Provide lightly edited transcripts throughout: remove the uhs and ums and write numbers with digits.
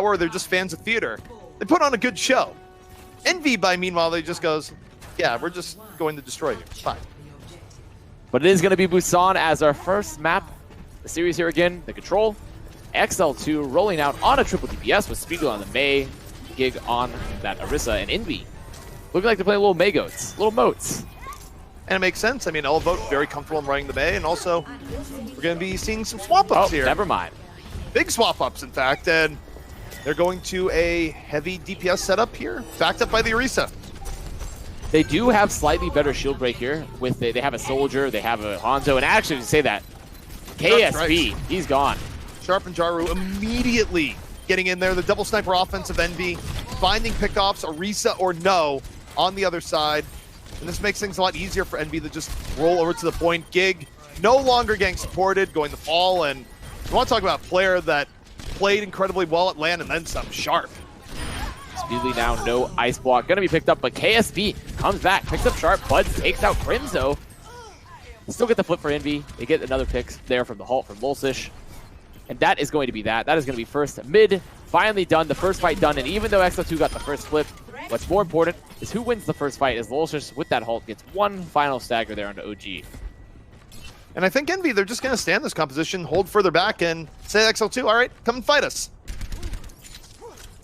or they're just fans of theater. They put on a good show. Envy, meanwhile, they just goes, yeah, we're just going to destroy you. It's fine. But it is going to be Busan as our first map. The series here again, the control. XL2 rolling out on a triple DPS with Spiegel on the Mei, Gig on that Orisa, and Envy. Looking like they're playing little May-goats, little moats. And it makes sense. I mean, Elevote very comfortable in running the Mei, and also we're going to be seeing some swap-ups here. Never mind. Big swap-ups, in fact, and they're going to a heavy DPS setup here, backed up by the Orisa. They do have slightly better shield break here. With they have a Soldier, they have a Hanzo, and actually to say that, KSB, he's gone. Sharp and Jaru immediately getting in there. The double sniper offense of Envy, finding pickoffs, Orisa or no, on the other side. And this makes things a lot easier for Envy to just roll over to the point. Gig no longer getting supported, going to fall, and you want to talk about a player that played incredibly well at LAN and then some. Sharp. Speedly now, no ice block. Gonna be picked up, but KSB comes back, picks up Sharp. Buds takes out Crimzo. Still get the flip for Envy. They get another pick there from the halt from Lulsish. And that is going to be that. That is going to be first mid. Finally done. The first fight done. And even though XL2 got the first flip, what's more important is who wins the first fight, as Lulsish with that halt gets one final stagger there onto OG. And I think Envy, they're just going to stand this composition, hold further back, and say XL2, all right, come and fight us.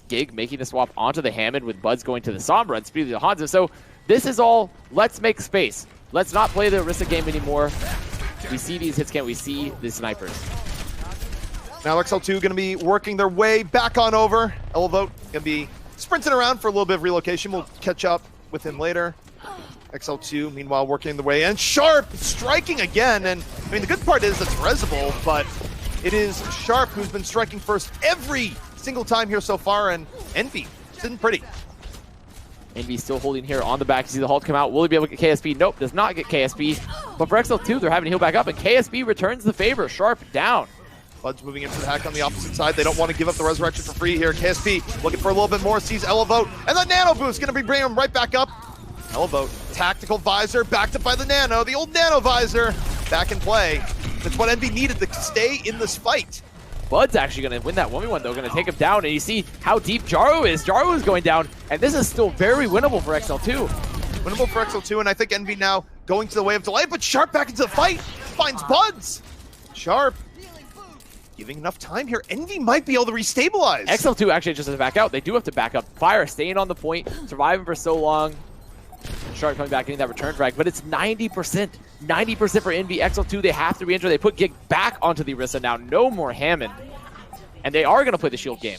Gig making the swap onto the Hammond with Buds going to the Sombra and Speedy to Hanzo. So this is all, let's make space. Let's not play the Orisa game anymore. We see these hits, can't we see the snipers? Now XL2 going to be working their way back on over. Elevote going to be sprinting around for a little bit of relocation. We'll catch up with him later. XL2, meanwhile, working the way in. Sharp striking again. And I mean, the good part is it's Rezible, but it is Sharp who's been striking first every single time here so far. And Envy, sitting pretty. Envy still holding here on the back. You see the halt come out. Will he be able to get KSB? Nope, does not get KSB. But for XL2, they're having to heal back up, and KSB returns the favor. Sharp down. Buds moving into the hack on the opposite side. They don't want to give up the resurrection for free here. KSB looking for a little bit more, sees Elevote, and the Nano Boost going to be bringing him right back up. Elevote, tactical visor, backed up by the Nano. The old Nano visor back in play. That's what Envy needed to stay in this fight. Bud's actually going to win that 1v1 though, going to take him down, and you see how deep Jaru is. Jaru is going down, and this is still very winnable for XL2. Winnable for XL2, and I think Envy now going to the way of delay, but Sharp back into the fight, finds Buds. Sharp giving enough time here. Envy might be able to restabilize. XL2 actually just has to back out. They do have to back up. Fire staying on the point, surviving for so long. Sharp coming back, getting that return frag, but it's 90%. 90% for Envy. XL2, they have to re-enter. They put Gig back onto the Orisa now. No more Hammond. And they are going to play the shield game.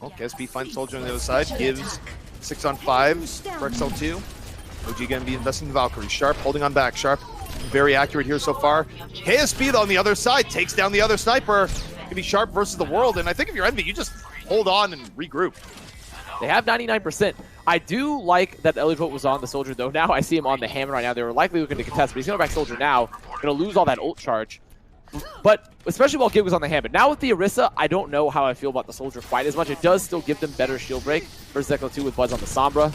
Okay, KSB finds Soldier on the other side, gives 6-on-5 for XL2. OG going to be investing in Valkyrie. Sharp holding on back. Sharp very accurate here so far. KSB though on the other side takes down the other sniper. It's going to be Sharp versus the world, and I think if you're Envy, you just hold on and regroup. They have 99%. I do like that Elevote was on the Soldier, though. Now I see him on the Hammond right now. They were likely looking to contest, but he's going to go back Soldier now. Going to lose all that ult charge. But especially while Gig was on the Hammond. Now with the Orisa, I don't know how I feel about the Soldier quite as much. It does still give them better shield break versus XL2 with Buds on the Sombra.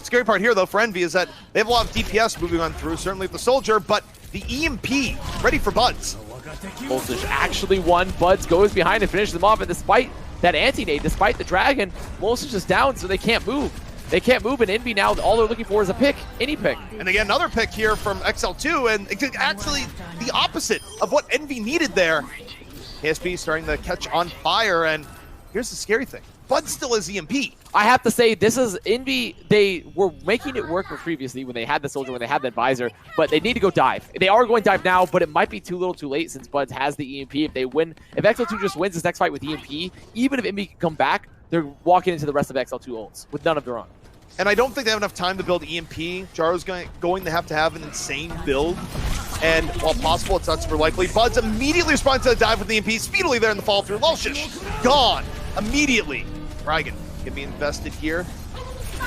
Scary part here, though, for Envy is that they have a lot of DPS moving on through, certainly with the Soldier, but the EMP ready for Buds. Voltage actually won. Buds goes behind and finishes them off, and despite that anti-nade, despite the Dragon, Voltage is down, so they can't move. They can't move, and Envy now, all they're looking for is a pick, any pick. And they get another pick here from XL2, and it's actually the opposite of what Envy needed there. KSB starting to catch on fire, and here's the scary thing. Bud still has EMP. I have to say, this is Envy. They were making it work previously when they had the Soldier, when they had that visor, but they need to go dive. They are going dive now, but it might be too little too late since Buds has the EMP. If they win, if XL2 just wins this next fight with EMP, even if Envy can come back, they're walking into the rest of XL2 ults with none of their own. And I don't think they have enough time to build EMP. Jaru's going to have an insane build. And while possible, it's not super likely. Buds immediately responds to the dive with the EMP, speedily there in the fall through. Lulsish, gone immediately. Dragon can be invested here.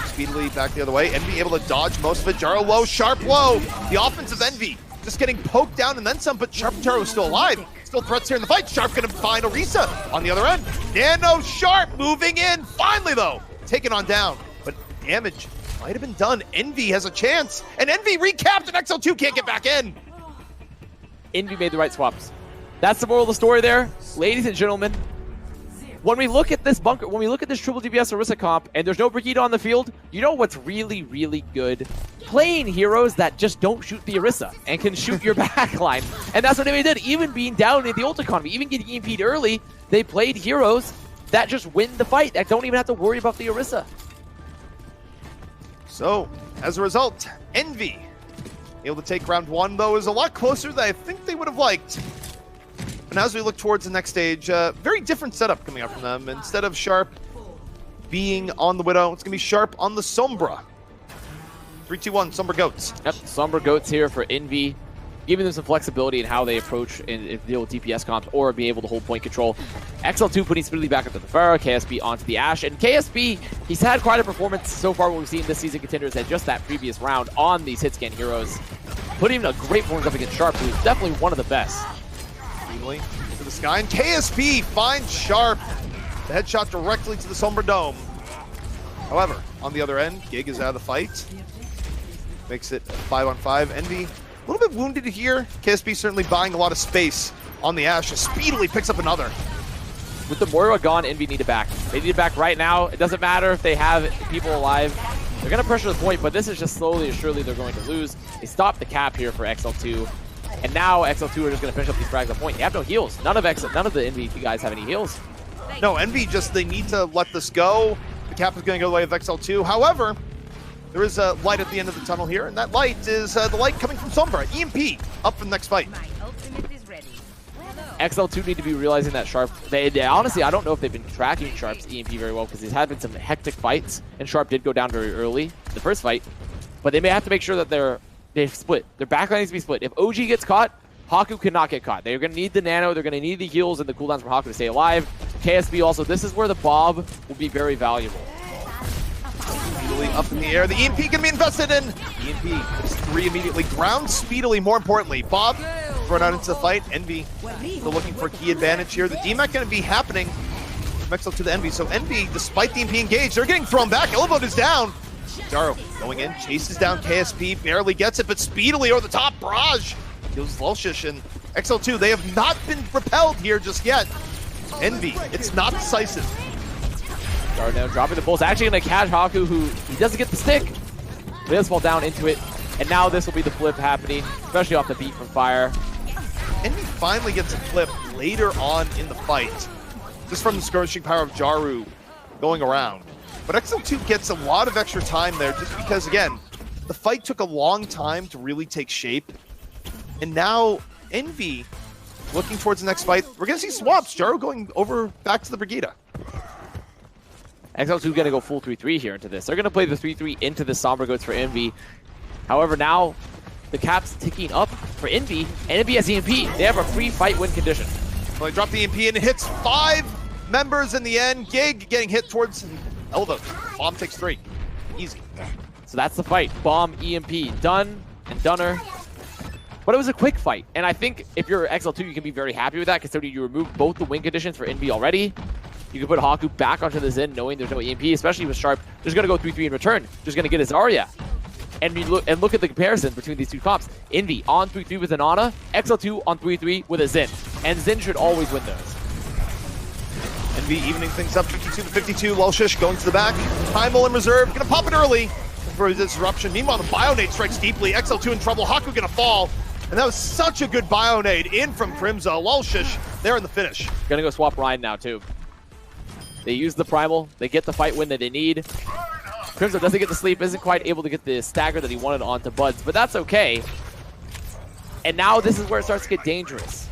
Speedily back the other way. Envy able to dodge most of it. Jaru low, Sharp low. The offense of Envy just getting poked down and then some, but Sharp and Jaru is still alive. Still threats here in the fight. Sharp gonna find Orisa on the other end. Nano Sharp moving in. Finally though, taken on down. But damage might have been done. Envy has a chance. And Envy recapped and XL2 can't get back in. Envy made the right swaps. That's the moral of the story there. Ladies and gentlemen, when we look at this bunker, when we look at this triple DPS Orisa comp, and there's no Brigitte on the field, you know what's really, really good? Playing heroes that just don't shoot the Orisa and can shoot your backline. And that's what they did. Even being down in the ult economy, even getting EMP'd early, they played heroes that just win the fight, that don't even have to worry about the Orisa. So, as a result, Envy able to take round 1, though, is a lot closer than I think they would have liked. And as we look towards the next stage, very different setup coming up from them. Instead of Sharp being on the Widow, it's going to be Sharp on the Sombra. 3, 2, 1, Sombra Goats. Yep, Sombra Goats here for Envy, giving them some flexibility in how they approach and deal with DPS comps or be able to hold point control. XL2 putting Speedily back up to the Pharah, KSB onto the Ashe, and KSB, he's had quite a performance so far what we've seen this season Contenders at just that previous round on these hit scan heroes. Putting a great performance up against Sharp, who's definitely one of the best. Speedily to the sky, and KSB finds Sharp. The headshot directly to the Sombra Dome. However, on the other end, Gig is out of the fight. Makes it 5-on-5. Envy a little bit wounded here. KSB certainly buying a lot of space on the Ashe. Speedily picks up another. With the Moira gone, Envy need it back. They need it back right now. It doesn't matter if they have people alive. They're going to pressure the point, but this is just slowly and surely they're going to lose. They stop the cap here for XL2. And now XL2 are just going to finish up these frags at point. They have no heals. None of the Envy guys have any heals. No, Envy just, they need to let this go. The cap is going to go the way of XL2. However, there is a light at the end of the tunnel here, and that light is the light coming from Sombra. EMP up for the next fight. XL2 need to be realizing that Sharp, they honestly, I don't know if they've been tracking Sharp's EMP very well because there's had been some hectic fights, and Sharp did go down very early in the first fight, but they may have to make sure that they've split. Their backline needs to be split. If OG gets caught, Haku cannot get caught. They're going to need the nano, they're going to need the heals and the cooldowns for Haku to stay alive. KSB also, this is where the Bob will be very valuable. Up in the air, the EMP can be invested in. EMP is 3 immediately. Ground speedily, more importantly. Bob run out into the fight. Envy still looking for a key advantage here. The DMAC going to be happening from XL to the Envy. So Envy, despite the EMP engaged, they're getting thrown back. Elevote is down. Jaro going in, chases down KSP, barely gets it, but speedily over the top. Barrage kills Lulshish, and XL2, they have not been repelled here just yet. Envy, it's not decisive. Now dropping the pulse, actually going to catch Haku, who he doesn't get the stick. He does fall down into it, and now this will be the flip happening, especially off the beat from Fire. Envy finally gets a flip later on in the fight, just from the skirmishing power of Jaru going around. But XL2 gets a lot of extra time there, just because, again, the fight took a long time to really take shape. And now Envy looking towards the next fight. We're going to see swaps. Jaru going over back to the Brigitte. XL2 going to go full 3-3 here into this. They're going to play the 3-3 into the Sombra Goats for Envy. However, now the cap's ticking up for Envy, and Envy has EMP. They have a free fight win condition. Well, they drop the EMP and it hits 5 members in the end. Gig getting hit towards Elva. Bomb takes 3. Easy. So that's the fight. Bomb, EMP, done and doneer. But it was a quick fight, and I think if you're XL2, you can be very happy with that, considering you removed both the win conditions for Envy already. You can put Haku back onto the Zen knowing there's no EMP, especially with Sharp. Just going to go 3-3 in return. Just going to get his Zarya. And look at the comparison between these two comps. Envy on 3-3 with an Ana, XL2 on 3-3 with a Zen. And Zen should always win those. Envy evening things up 52-52. Lulshish going to the back. Primal in reserve. Going to pop it early for the disruption. Meanwhile, the Bionade strikes deeply. XL2 in trouble. Haku going to fall. And that was such a good Bionade in from Crimzo. Lulshish there in the finish. Going to go swap Ryan now, too. They use the Primal. They get the fight win that they need. Crimzo doesn't get the sleep, isn't quite able to get the stagger that he wanted onto Buds, but that's okay. And now this is where it starts to get dangerous.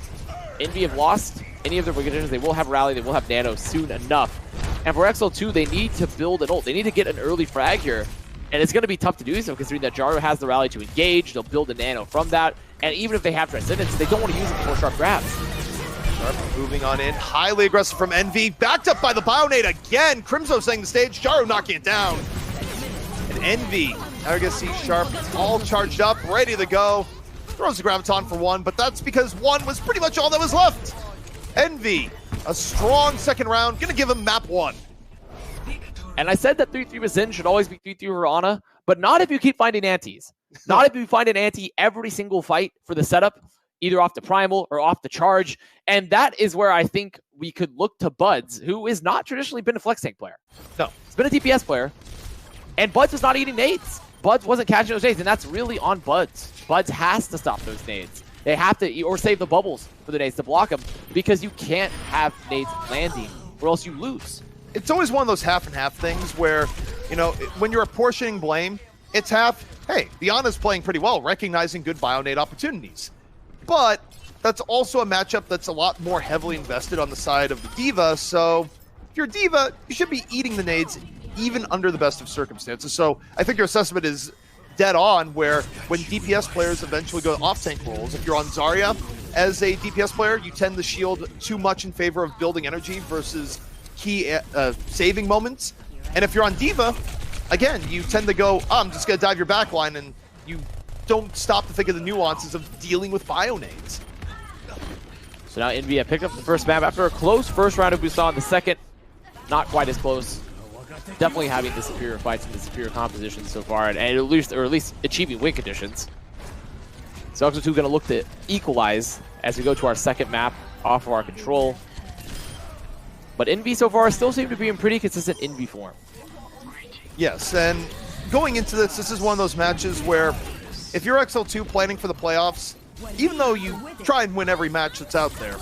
Envy have lost any of their conditions. They will have Rally, they will have Nano soon enough. And for XL2, they need to build an ult. They need to get an early frag here. And it's going to be tough to do so, considering that Jaru has the Rally to engage. They'll build a Nano from that. And even if they have Transcendence, they don't want to use it before Sharp grabs. Sharp moving on in, highly aggressive from Envy, backed up by the Bionade again. Crimzo setting the stage, Jaru knocking it down. And Envy, now you're gonna see Sharp all charged up, ready to go. Throws the Graviton for 1, but that's because 1 was pretty much all that was left. Envy, a strong second round, gonna give him map 1. And I said that 3-3 with Zen should always be 3-3 with Ana, but not if you keep finding antis. Not if you find an anti every single fight for the setup. either off the primal or off the charge. And that is where I think we could look to Buds, who is not traditionally been a flex tank player. No. He's been a DPS player. And Buds was not eating nades. Buds wasn't catching those nades, and that's really on Buds. Buds has to stop those nades. They have to, or save the bubbles for the nades to block them, because you can't have nades landing, or else you lose. It's always one of those half and half things where, you know, when you're apportioning blame, it's half, hey, Diana's playing pretty well, recognizing good bio-nade opportunities. But that's also a matchup that's a lot more heavily invested on the side of the D.Va, so if you're a D.Va, you should be eating the nades even under the best of circumstances. So I think your assessment is dead on, where when DPS players eventually go off-tank roles, if you're on Zarya as a DPS player, you tend to shield too much in favor of building energy versus key saving moments. And if you're on D.Va, again, you tend to go, oh, I'm just going to dive your backline, and you don't stop to think of the nuances of dealing with bio-nades. So now Envy picked up the first map after a close first round of Busan. The second, not quite as close. Definitely having the superior fights and the superior compositions so far, and at least achieving win conditions. So XL2 going to look to equalize as we go to our second map off of our control. But Envy so far still seem to be in pretty consistent Envy form. Yes, and going into this is one of those matches where if you're XL2 planning for the playoffs, even though you try and win every match that's out there,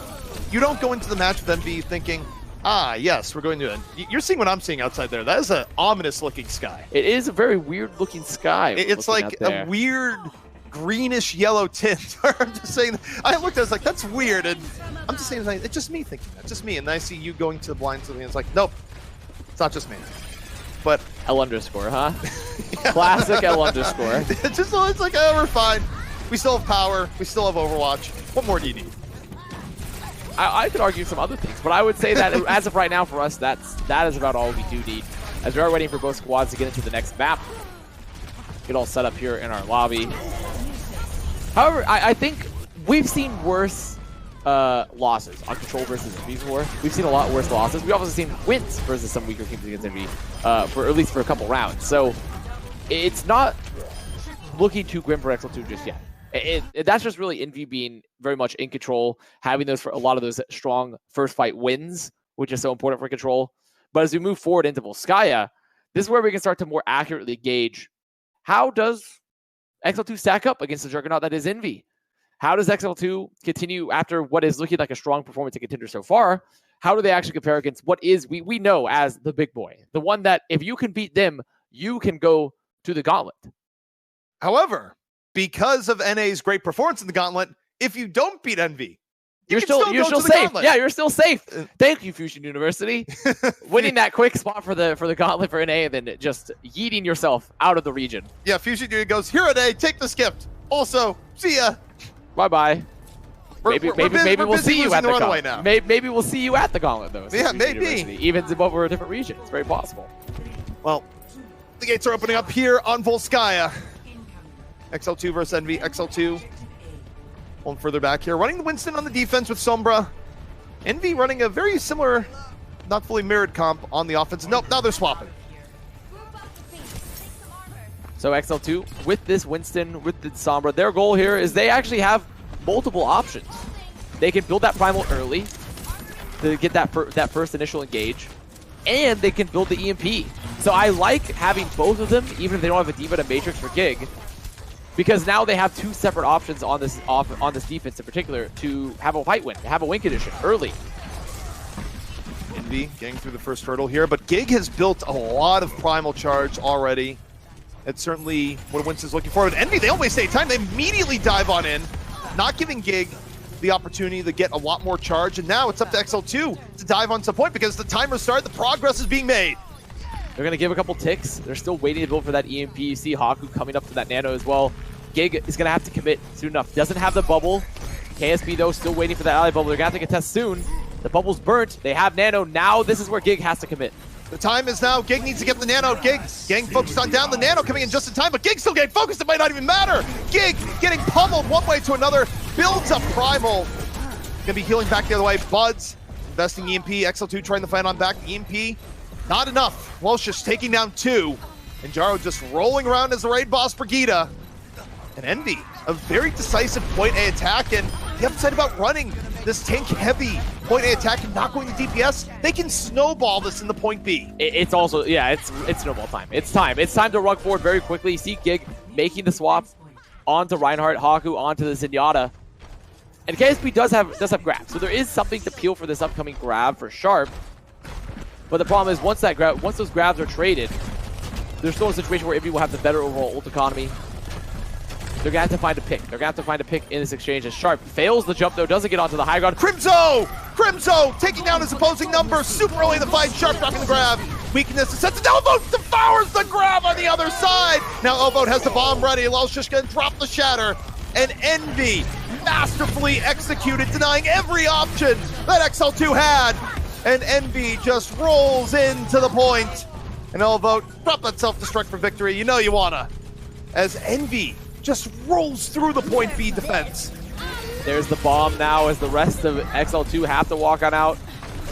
you don't go into the match with Envy thinking, ah, yes, we're going to... You're seeing what I'm seeing outside there. That is an ominous-looking sky. It is a very weird-looking sky. It's like a weird greenish-yellow tint. I'm just saying... I looked at it, I was like, that's weird, and I'm just saying, it's just me thinking that. Just me, and then I see you going to the blinds, and it's like, nope, it's not just me. But... L underscore, huh? Yeah. Classic L underscore. It's like, oh, we're fine. We still have power. We still have Overwatch. What more do you need? I could argue some other things, but I would say that as of right now for us, that is about all we do need. As we are waiting for both squads to get into the next map, get all set up here in our lobby. However, I think we've seen worse losses on Control versus Envy before. We've seen a lot worse losses. We've also seen wins versus some weaker teams against Envy, for at least for a couple rounds. So it's not looking too grim for XL2 just yet. That's just really Envy being very much in control, having those for a lot of those strong first fight wins, which is so important for Control. But as we move forward into Volskaya, this is where we can start to more accurately gauge how does XL2 stack up against the juggernaut that is Envy. How does XL2 continue after what is looking like a strong performance in Contenders so far? How do they actually compare against what is we know as the big boy, the one that if you can beat them, you can go to the gauntlet. However, because of NA's great performance in the gauntlet, if you don't beat Envy, you're still safe. Gauntlet. Yeah, you're still safe. Thank you, Fusion University. Winning that quick spot for the gauntlet for NA and then just yeeting yourself out of the region. Yeah, Fusion University goes, here NA, take the gift. Also, see ya. Bye-bye. Maybe we'll see you at the gauntlet. Now. Maybe we'll see you at the gauntlet, though. Yeah, maybe. Even over a different region. It's very possible. Well, the gates are opening up here on Volskaya. XL2 versus Envy. XL2 one further back here. Running the Winston on the defense with Sombra. Envy running a very similar, not fully mirrored comp on the offense. Nope, now they're swapping. So XL2 with this Winston, with the Sombra, their goal here is they actually have multiple options. They can build that primal early to get that first initial engage, and they can build the EMP. So I like having both of them, even if they don't have a D.Va to Matrix for Gig, because now they have two separate options on this defense in particular to have a fight win, to have a win condition early. Envy getting through the first hurdle here, but Gig has built a lot of primal charge already. It's certainly what Winston's looking for. With Envy, they don't waste any time. They immediately dive on in, not giving Gig the opportunity to get a lot more charge. And now it's up to XL2 to dive on some point because the timer started, the progress is being made. They're going to give a couple ticks. They're still waiting to build for that EMP. You see Haku coming up to that nano as well. Gig is going to have to commit soon enough. Doesn't have the bubble. KSB, though, still waiting for that ally bubble. They're going to have to contest soon. The bubble's burnt. They have nano. Now this is where Gig has to commit. The time is now. Gig needs to get the nano. Gig getting focused on down. The nano coming in just in time, but Gig still getting focused. It might not even matter. Gig getting pummeled one way to another. Builds up primal. Gonna be healing back the other way. Buds investing EMP. XL2 trying to fight on back. EMP not enough. Welsh just taking down two. And Jaro just rolling around as the raid boss for Gita. And Envy, a very decisive point A attack. And the upside about running this tank-heavy point A attack and not going to DPS, they can snowball this in the point B. It's also, yeah, it's snowball time. It's time to run forward very quickly. You see Gig making the swap onto Reinhardt, Haku onto the Zenyatta. And KSP does have grab, so there is something to peel for this upcoming grab for Sharp. But the problem is once those grabs are traded, there's still a situation where Evie will have the better overall ult economy. They're gonna have to find a pick. They're gonna have to find a pick in this exchange. As Sharp fails the jump though, doesn't get onto the high ground. Crimzo taking down his opposing number super early in the fight. Sharp dropping the grab. Weakness is set to Elvote, devours the grab on the other side. Now Elvote has the bomb ready. Lelshish gonna drop the shatter. And Envy masterfully executed, denying every option that XL2 had. And Envy just rolls into the point. And Elvote, drop that self-destruct for victory. You know you wanna. As Envy just rolls through the point B defense. There's the bomb now as the rest of XL2 have to walk on out.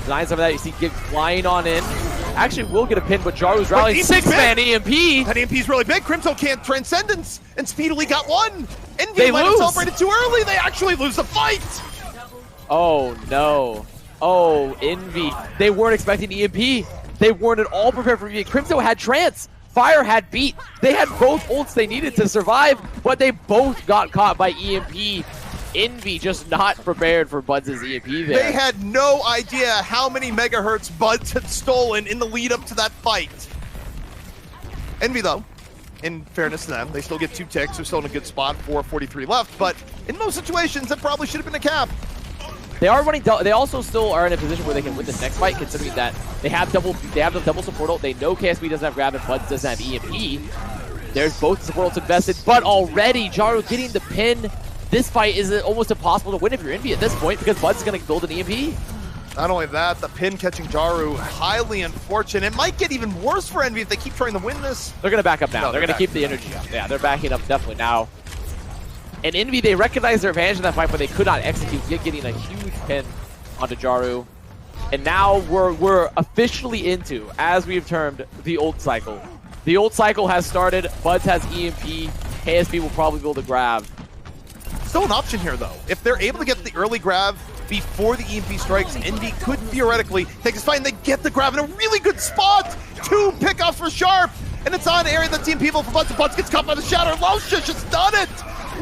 Denying some of that, you see Gig flying on in. Actually will get a pin, but Jaru's rallying. 6-man EMP! That EMP's really big. Crimzo can't Transcendence and speedily got one. Envy might have celebrated too early. They actually lose the fight. Oh no. Oh, Envy. They weren't expecting EMP. They weren't at all prepared for EMP. Crimzo had Trance. Fire had beat. They had both ults they needed to survive, but they both got caught by EMP. Envy just not prepared for Buds' EMP there. They had no idea how many megahertz Buds had stolen in the lead up to that fight. Envy though, in fairness to them, they still get 2 ticks. They're still in a good spot, 4:43 left, but in most situations that probably should have been a cap. They are running. They also still are in a position where they can win this next fight, considering that they have the double support ult. They know KSP doesn't have grab and Buds doesn't have EMP. There's both support ults invested, but already Jaru getting the pin. This fight is almost impossible to win if you're Envy at this point because Buds is going to build an EMP. Not only that, the pin catching Jaru, highly unfortunate. It might get even worse for Envy if they keep trying to win this. They're going to back up now. They're going to keep the energy up. Yeah, they're backing up definitely now. And Envy, they recognized their advantage in that fight, but they could not execute, yet getting a huge pin onto Jaru. And now we're officially into, as we've termed, the ult cycle. The ult cycle has started. Buds has EMP. KSP will probably be able to grab. Still an option here, though. If they're able to get the early grab before the EMP strikes, Envy could theoretically take this fight, and they get the grab in a really good spot. 2 pickoffs for Sharp, and it's on area that's team people for Buds, and Buds gets caught by the shatter. Lelshish has done it.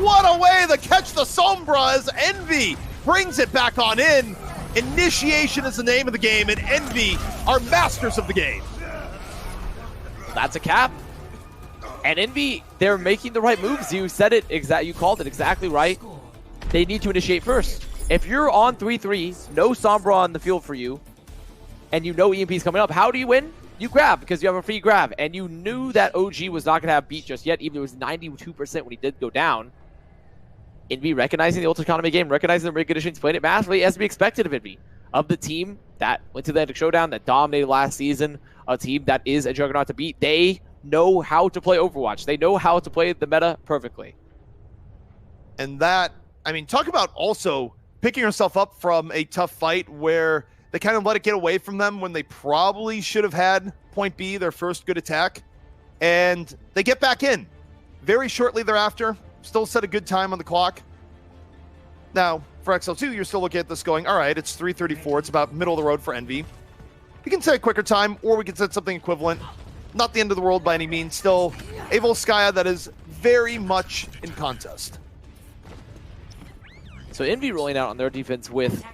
What a way to catch the Sombra as Envy brings it back on in. Initiation is the name of the game, and Envy are masters of the game. That's a cap. And Envy, they're making the right moves. You said it you called it exactly right. They need to initiate first. If you're on 3-3, no Sombra on the field for you, and you know EMP's coming up, how do you win? You grab because you have a free grab, and you knew that OG was not going to have beat just yet, even though it was 92% when he did go down. Envy recognizing the ult economy game, recognizing the rig conditions, playing it massively as to be expected of Envy. Of the team that went to the Atlantic Showdown, that dominated last season, a team that is a juggernaut to beat, they know how to play Overwatch. They know how to play the meta perfectly. And that, I mean, talk about also picking yourself up from a tough fight where they kind of let it get away from them when they probably should have had point B, their first good attack. And they get back in very shortly thereafter. Still set a good time on the clock. Now, for XL2, you're still looking at this going, all right, it's 3:34. It's about middle of the road for Envy. We can set a quicker time, or we can set something equivalent. Not the end of the world by any means. Still a Volskaya that is very much in contest. So Envy rolling out on their defense with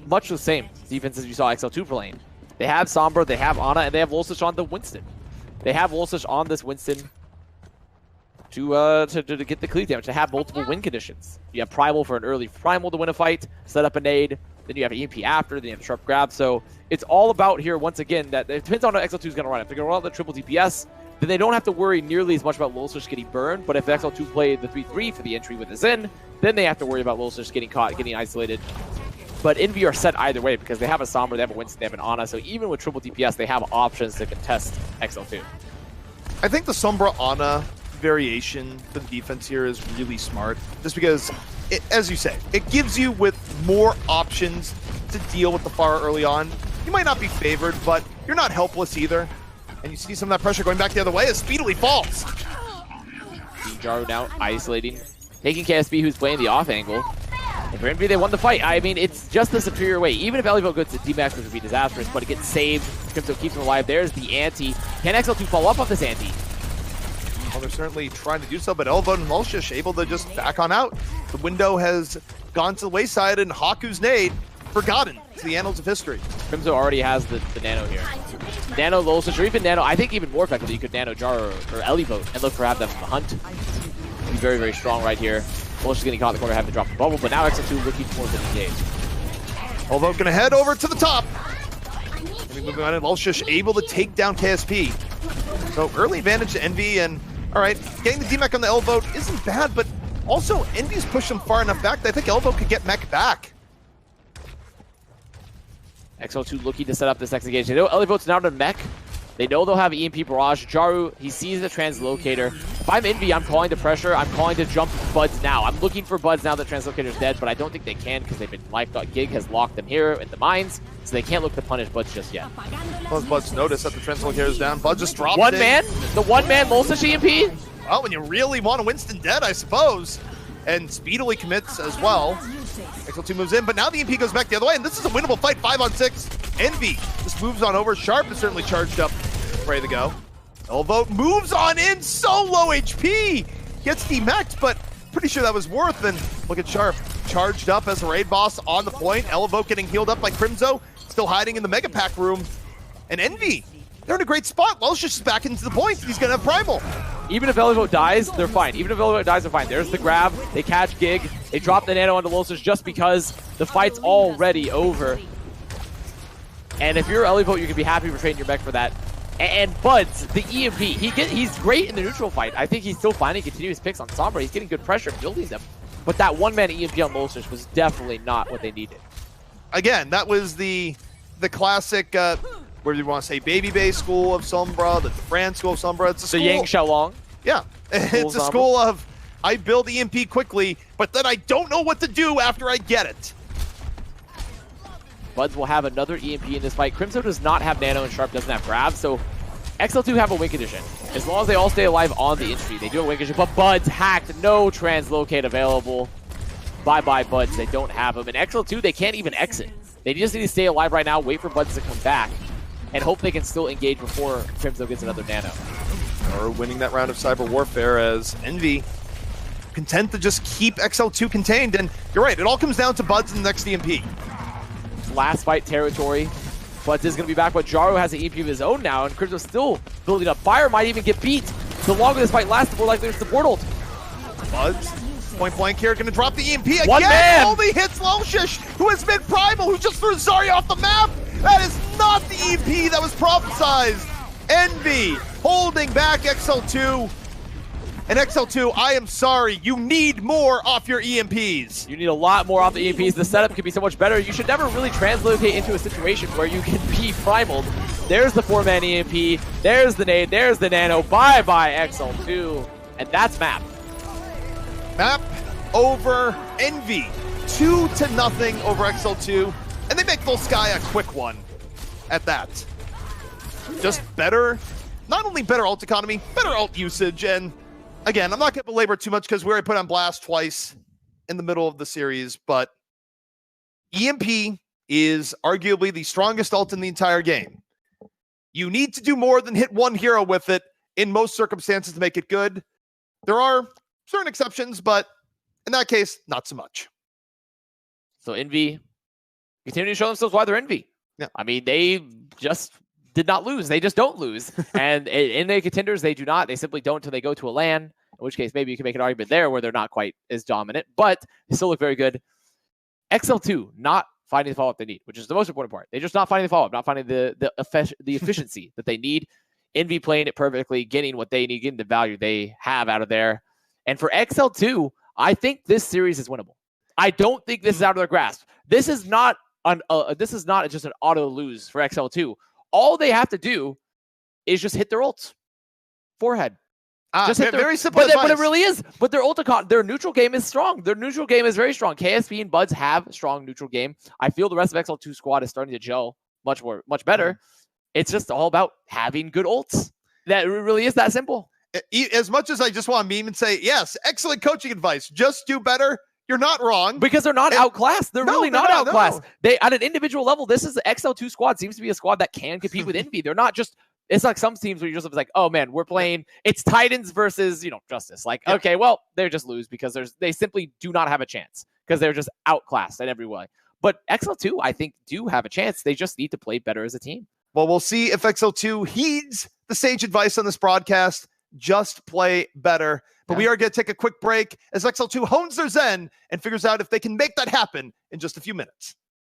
much the same defense as you saw XL2 playing. They have Sombra, they have Ana, and they have Lelshish on the Winston. They have Lelshish on this Winston to get the cleave damage, to have multiple win conditions. You have Primal for an early Primal to win a fight, set up a nade, then you have EMP after, then you have Sharp Grab. So it's all about here, once again, that it depends on how XL2 is going to run. If they're going to run the triple DPS, then they don't have to worry nearly as much about Lelshish getting burned. But if XL2 played the 3-3 for the entry with the Zen, then they have to worry about Lelshish getting caught, getting isolated. But Envy are set either way because they have a Sombra, they have a Winston, they have an Ana. So even with triple DPS, they have options to contest XL2. I think the Sombra Ana variation for the defense here is really smart, just because, as you say, it gives you with more options to deal with the Pharah early on. You might not be favored, but you're not helpless either. And you see some of that pressure going back the other way as speedily falls. Jaru now isolating, taking KSP, who's playing the off angle. And for Envy, they won the fight. I mean, it's just the superior way. Even if Elievo gets to D-Max, which would be disastrous, but it gets saved. Crimson keeps him alive. There's the ante. Can XL2 follow up on this ante? Well, they're certainly trying to do so, but Elvo and Molshish able to just back on out. The window has gone to the wayside, and Haku's nade forgotten to the annals of history. Crimson already has the nano here. Nano Lolsish, or even Nano, I think even more effectively, you could Nano Jar or Elievo and look for have them hunt. Be very, very strong right here. Lolsish is getting caught in the corner, having to drop the bubble, but now XL2 looking for the engage. Elvo going to head over to the top. Moving on, and Lolshish able to take down KSP. So early advantage to Envy, and all right, getting the D-Mech on the Elvo isn't bad, but also Envy's pushed him far enough back that I think Elvo could get mech back. XL2 looking to set up this next engage. They know Elievo's now to mech. They know they'll have EMP barrage. Jaru, he sees the translocator. If I'm Envy, I'm calling to pressure. I'm calling to jump Buds now. I'm looking for Buds now that translocator's dead, but I don't think they can because they've been lifed. Gig has locked them here in the mines, so they can't look to punish Buds just yet. Plus Buds notice that the translocator's down. Buds just dropped one man? The one man Molsish EMP? Well, when you really want a Winston dead, I suppose. And speedily commits as well. XL2 moves in, but now the EMP goes back the other way, and this is a winnable fight, 5-on-6. Envy just moves on over. Sharp is certainly charged up, ready to go. Elvo moves on in, so low HP. Gets D-maxed, but pretty sure that was worth, and look at Sharp. Charged up as a raid boss on the point. Elvo getting healed up by Crimzo, still hiding in the Mega Pack room. And Envy, they're in a great spot. Lolshish is back into the point. He's gonna have Primal. Even if Elievo dies, they're fine. Even if Elievo dies, they're fine. There's the grab. They catch Gig. They drop the nano onto Lolsish just because the fight's already over. And if you're Elievo, you can be happy for trading your mech for that. And Buds, the EMP, he's great in the neutral fight. I think he's still finding continuous picks on Sombra. He's getting good pressure building them. But that one-man EMP on Lolsish was definitely not what they needed. Again, that was the classic... where do you want to say, Baby Bay School of Sombra, the Fran School of Sombra. It's a school. The Yang Xiaolong. Yeah, it's a school of, I build EMP quickly, but then I don't know what to do after I get it. Buds will have another EMP in this fight. Crimson does not have Nano and Sharp doesn't have Grab, so XL2 have a Win Condition. As long as they all stay alive on the entry, they do a Win Condition, but Buds hacked, no Translocate available. Bye-bye, Buds, they don't have them. And XL2, they can't even exit. They just need to stay alive right now, wait for Buds to come back, and hope they can still engage before Crimson gets another Nano. Or winning that round of Cyber Warfare as Envy content to just keep XL2 contained. And you're right, it all comes down to Buds in the next EMP. Last fight territory. Buds is going to be back, but Jaru has an EMP of his own now, and Crimson's still building up. Fire might even get beat. The longer this fight lasts, the more likely it's the portal. Buds, point blank here, going to drop the EMP again. One man! Only hits Lolshish, who has been Primal, who just threw Zarya off the map. That is not the EMP that was prophesized. Envy holding back XL2. And XL2, I am sorry, you need more off your EMPs. You need a lot more off the EMPs. The setup could be so much better. You should never really translocate into a situation where you can be primaled. There's the 4-man EMP. There's the nade. There's the nano. Bye-bye, XL2. And that's map. Map over Envy. 2-0 over XL2. And they make Full Sky a quick one at that. Just better, not only better ult economy, better ult usage. And again, I'm not going to belabor too much because we already put on blast twice in the middle of the series, but EMP is arguably the strongest ult in the entire game. You need to do more than hit one hero with it in most circumstances to make it good. There are certain exceptions, but in that case, not so much. So Envy continue to show themselves why they're Envy. Yeah. I mean, they just did not lose. They just don't lose. And in the Contenders, they do not. They simply don't until they go to a LAN, in which case maybe you can make an argument there where they're not quite as dominant, but they still look very good. XL2 not finding the follow-up they need, which is the most important part. They're just not finding the follow-up, not finding the efficiency that they need. Envy playing it perfectly, getting what they need, getting the value they have out of there. And for XL2, I think this series is winnable. I don't think this is out of their grasp. This is not just an auto lose for XL2. All they have to do is just hit their ults. Forehead. Just hit very simple but it really is. But their neutral game is strong. Their neutral game is very strong. KSP and Buds have a strong neutral game. I feel the rest of XL2 squad is starting to gel much better. It's just all about having good ults. That really is that simple. As much as I just want to meme and say, yes, excellent coaching advice. Just do better. You're not wrong. Because they're not outclassed. They're really not outclassed. No. They, at an individual level, this is the XL2 squad seems to be a squad that can compete with Envy. They're not just, it's like some teams where you're just like, oh man, we're playing, it's Titans versus, Justice. Like, okay, well, they just lose because they simply do not have a chance because they're just outclassed in every way. But XL2, I think, do have a chance. They just need to play better as a team. Well, we'll see if XL2 heeds the sage advice on this broadcast. Just play better. But we are going to take a quick break as XL2 hones their Zen and figures out if they can make that happen in just a few minutes.